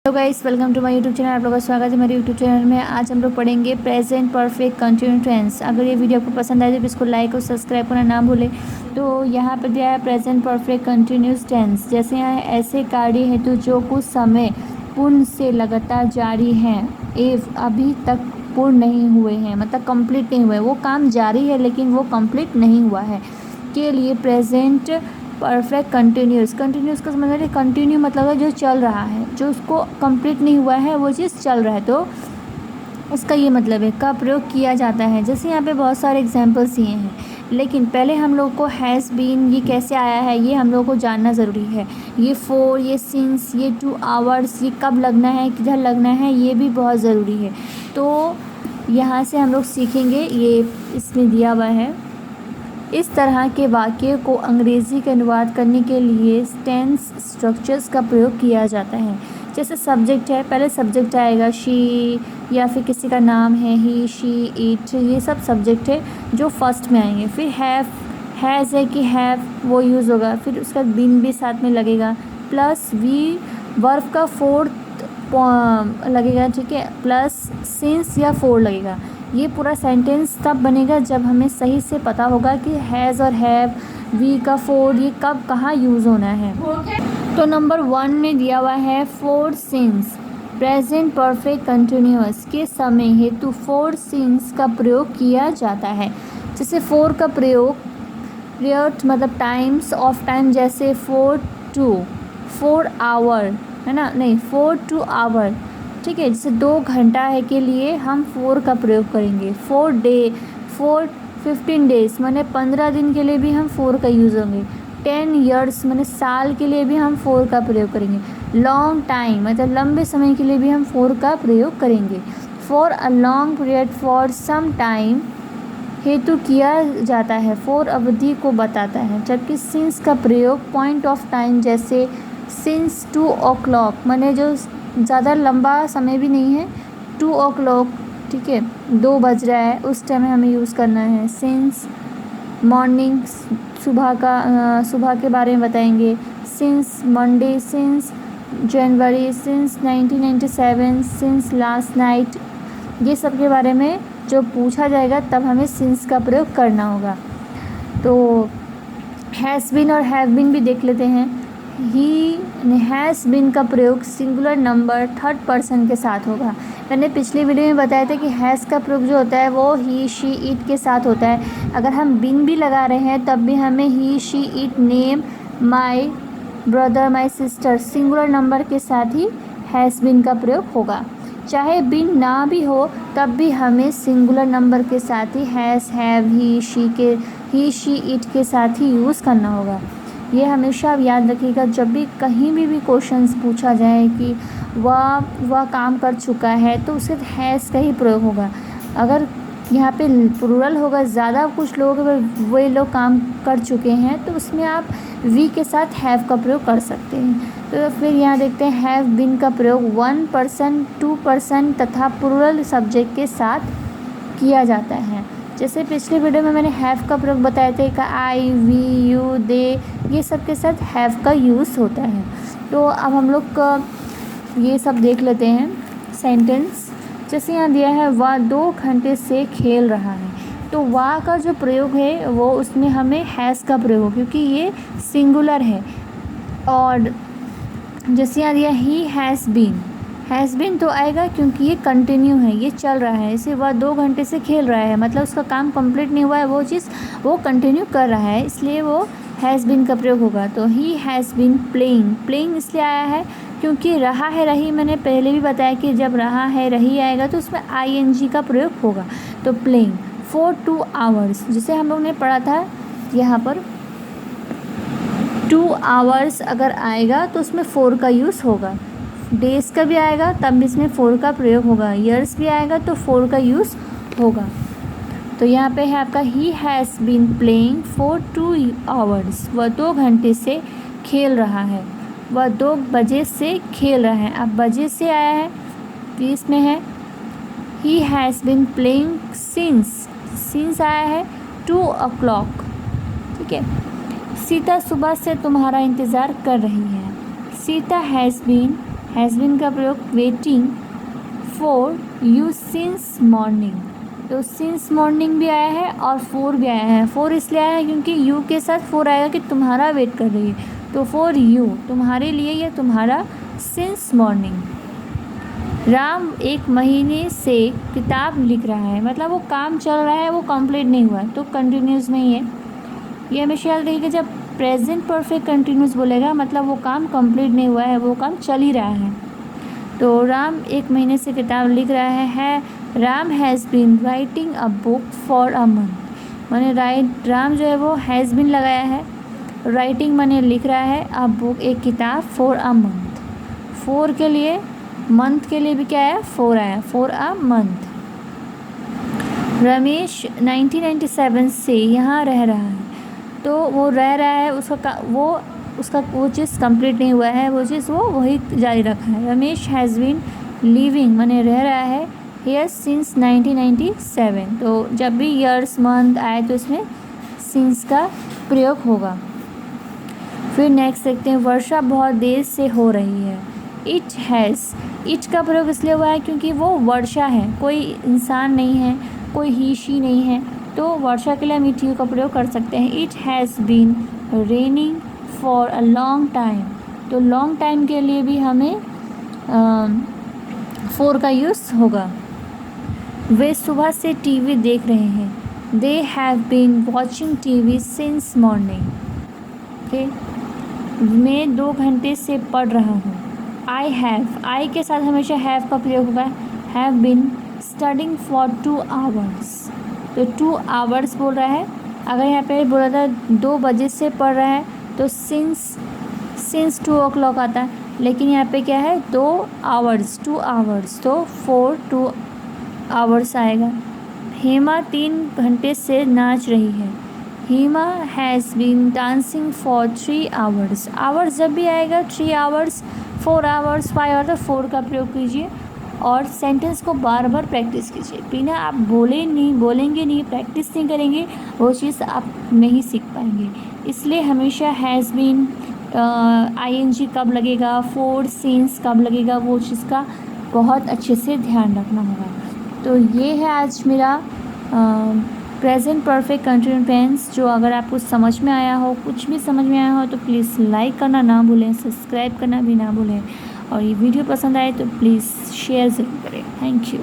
Hello guys, welcome to my YouTube channel. आप लोगों का स्वागत है मेरे यूट्यूब चैनल में। आज हम लोग पढ़ेंगे प्रेजेंट परफेक्ट कंटिन्यूस टेंस। अगर ये वीडियो आपको पसंद आए तो इसको लाइक और सब्सक्राइब करना ना भूलें। तो यहाँ पर दिया है प्रेजेंट परफेक्ट कंटिन्यूस टेंस। जैसे यहाँ ऐसे कार्य हेतु जो कुछ समय पूर्ण से लगातार जारी हैं एवं अभी तक पूर्ण नहीं हुए हैं, मतलब कंप्लीट नहीं हुए, वो काम जारी है लेकिन वो कंप्लीट नहीं हुआ है, के लिए प्रेजेंट परफेक्ट कंटिन्यूस का समझ है। कंटिन्यू मतलब है जो चल रहा है, जो उसको कंप्लीट नहीं हुआ है वो चीज़ चल रहा है, तो उसका ये मतलब है का प्रयोग किया जाता है। जैसे यहाँ पे बहुत सारे एग्जांपल्स दिए हैं, लेकिन पहले हम लोग को हैज़ बीन ये कैसे आया है ये हम लोग को जानना ज़रूरी है। ये फॉर, ये सिंस, ये 2 आवर्स, ये कब लगना है, किधर लगना है, ये भी बहुत ज़रूरी है। तो यहाँ से हम लोग सीखेंगे, ये इसमें दिया हुआ है। इस तरह के वाक्य को अंग्रेज़ी के अनुवाद करने के लिए टेंस स्ट्रक्चर्स का प्रयोग किया जाता है। जैसे सब्जेक्ट है, पहले सब्जेक्ट आएगा शी, या फिर किसी का नाम है ही, शी, इट, ये सब सब्जेक्ट है जो फर्स्ट में आएंगे। फिर हैव, हैज़ है कि हैव वो यूज़ होगा, फिर उसका बीन भी साथ में लगेगा, प्लस वी वर्ब का फोर्थ लगेगा, ठीक है, प्लस सिंस या फोर लगेगा। ये पूरा सेंटेंस तब बनेगा जब हमें सही से पता होगा कि हैज़ और हैव, वी का फोर, ये कब कहाँ यूज़ होना है। तो नंबर 1 में दिया हुआ है four since present perfect continuous के समय हेतु फोर सिंस का प्रयोग किया जाता है। जैसे फोर का प्रयोग पीरियड मतलब टाइम्स ऑफ टाइम, जैसे 4 आवर है ना, नहीं 4 आवर, ठीक है। जैसे 2 घंटा है के लिए हम 4 का प्रयोग करेंगे। 15 डेज माने 15 दिन के लिए भी हम 4 का यूज़ होंगे। 10 ईयर्स माने साल के लिए भी हम 4 का प्रयोग करेंगे। लॉन्ग टाइम मतलब लंबे समय के लिए भी हम 4 का प्रयोग करेंगे। For a long period, for some time हेतु किया जाता है, फॉर अवधि को बताता है। जबकि सिंस का प्रयोग पॉइंट ऑफ टाइम, जैसे सिंस 2 o'clock माने जो ज़्यादा लंबा समय भी नहीं है, 2 o'clock, ठीक है, 2 बज रहा है, उस टाइम में हमें यूज़ करना है। सिंस मॉर्निंग, सुबह के बारे में बताएंगे। Since Monday, since January, since 1997, since last night, ये सब के बारे में जो पूछा जाएगा तब हमें सिंस का प्रयोग करना होगा। तो हैज़ बीन और हैव बीन भी देख लेते हैं। ही हैज़ बीन का प्रयोग सिंगुलर नंबर थर्ड पर्सन के साथ होगा। मैंने पिछली वीडियो में बताया था कि हैज़ का प्रयोग जो होता है वो ही, शी, इट के साथ होता है। अगर हम बीन भी लगा रहे हैं तब भी हमें he, she, it, name, my brother, my sister, singular number के साथ ही हैज़ बीन का प्रयोग होगा। चाहे बीन ना भी हो तब भी हमें सिंगुलर नंबर के साथ he has, have, he, she, it के साथ ही यूज़ करना होगा। ये हमेशा आप याद रखिएगा, जब भी कहीं भी क्वेश्चंस पूछा जाए कि वह काम कर चुका है तो उसे हैज़ का ही प्रयोग होगा। अगर यहाँ पे प्लूरल होगा, ज़्यादा कुछ लोग वे लोग काम कर चुके हैं, तो उसमें आप वी के साथ हैव का प्रयोग कर सकते हैं। तो फिर यहाँ देखते हैं हैव बीन का प्रयोग 1 पर्सन, 2 पर्सन तथा प्लूरल सब्जेक्ट के साथ किया जाता है। जैसे पिछले वीडियो में मैंने हैव का प्रयोग बताया था कि आई, वी, यू, दे, ये सब के साथ हैव का यूज़ होता है। तो अब हम लोग ये सब देख लेते हैं सेंटेंस। जैसे यहाँ दिया है वह 2 घंटे से खेल रहा है, तो वह का जो प्रयोग है वो उसमें हमें हैज़ का प्रयोग हो, क्योंकि ये सिंगुलर है। और जैसे यहाँ दिया ही हैज़ बीन तो आएगा क्योंकि ये कंटिन्यू है, ये चल रहा है। इसे वह 2 घंटे से खेल रहा है, मतलब उसका काम कंप्लीट नहीं हुआ है, वो चीज़ वो कंटिन्यू कर रहा है, इसलिए वो हैज़ बीन का प्रयोग होगा। तो ही हैज़ बीन प्लेइंग इसलिए आया है क्योंकि रहा है, रही, मैंने पहले भी बताया कि जब रहा है रही आएगा तो उसमें ING का प्रयोग होगा। तो प्लेइंग फॉर 2 आवर्स, जिसे हम लोग ने पढ़ा था यहाँ पर 2 आवर्स अगर आएगा तो उसमें 4 का यूज़ होगा। डेज़ का भी आएगा तब भी इसमें 4 का प्रयोग होगा। ईयर्स भी आएगा तो 4 का यूज़ होगा। तो यहाँ पे है आपका he has been playing for 2 hours, वह 2 घंटे से खेल रहा है, वह 2 बजे से खेल रहा है। अब बजे से आया है तो इसमें है he has been playing since आया है 2 o'clock, ठीक है। सीता सुबह से तुम्हारा इंतज़ार कर रही है। Sita has been has been का प्रयोग waiting for you since morning, तो सिंस मॉर्निंग भी आया है और फॉर भी आया है। फॉर इसलिए आया है क्योंकि यू के साथ फॉर आएगा कि तुम्हारा वेट कर रही है, तो फॉर यू तुम्हारे लिए या तुम्हारा सिंस मॉर्निंग। राम 1 महीने से किताब लिख रहा है, मतलब वो काम चल रहा है, वो कंप्लीट नहीं हुआ, तो कंटिन्यूस में ही है। ये हमेशा याद रखिएगा, जब प्रेजेंट परफेक्ट कंटिन्यूस बोलेगा मतलब वो काम कंप्लीट नहीं हुआ है, वो काम चल ही रहा है। तो राम 1 महीने से किताब लिख रहा है। Ram has been writing a book for a month, माने राम जो है वो हैज़ बीन लगाया है, राइटिंग माने लिख रहा है, अ बुक एक किताब, फॉर अ मंथ, फॉर के लिए, मंथ के लिए भी क्या आया, फॉर आया, फॉर अ मंथ। रमेश 1997 से यहाँ रह रहा है, तो वो रह रहा है, उसका वो चीज़ कंप्लीट नहीं हुआ है, वो चीज़ वो वही जारी रखा है। रमेश हैज़ बीन लिविंग माने रह रहा है हियर सिंस 1997, तो जब भी ईयर्स मंथ आए तो इसमें सिंस का प्रयोग होगा। फिर नेक्स्ट देखते हैं, वर्षा बहुत देर से हो रही है। इट का प्रयोग इसलिए हुआ है क्योंकि वो वर्षा है, कोई इंसान नहीं है, कोई ही शी नहीं है, तो वर्षा के लिए हम इट यू का प्रयोग कर सकते हैं। It has been raining for a long time, तो लॉन्ग टाइम के लिए भी हमें फॉर का यूज़ होगा। वे सुबह से टीवी देख रहे हैं, they have been watching TV since morning. Okay, मैं 2 घंटे से पढ़ रहा हूँ। आई के साथ हमेशा हैव का प्रयोग होगा। Have been studying for 2 hours, तो 2 आवर्स बोल रहा है। अगर यहाँ पे बोला था 2 बजे से पढ़ रहा है तो सिंस 2 o'clock आता है, लेकिन यहाँ पे क्या है 2 आवर्स, 2 आवर्स, तो 4 2 आवर्स आएगा। हेमा 3 घंटे से नाच रही है। Hema has been dancing for 3 hours. Hours जब भी आएगा 3 आवर्स, 4 आवर्स, 5 आवर्स, तो 4 का प्रयोग कीजिए और सेंटेंस को बार बार प्रैक्टिस कीजिए। बिना आप बोलेंगे नहीं, प्रैक्टिस नहीं करेंगे, वो चीज़ आप नहीं सीख पाएंगे। इसलिए हमेशा हैज़ बीन, ING कब लगेगा, फॉर, सिंस कब लगेगा, वो चीज़ का बहुत अच्छे से ध्यान रखना होगा। तो ये है आज मेरा प्रेजेंट परफेक्ट कंटिन्यूस टेंस, जो अगर आपको समझ में आया हो, कुछ भी समझ में आया हो तो प्लीज़ लाइक करना ना भूलें, सब्सक्राइब करना भी ना भूलें, और ये वीडियो पसंद आए तो प्लीज़ शेयर ज़रूर करें। Thank you.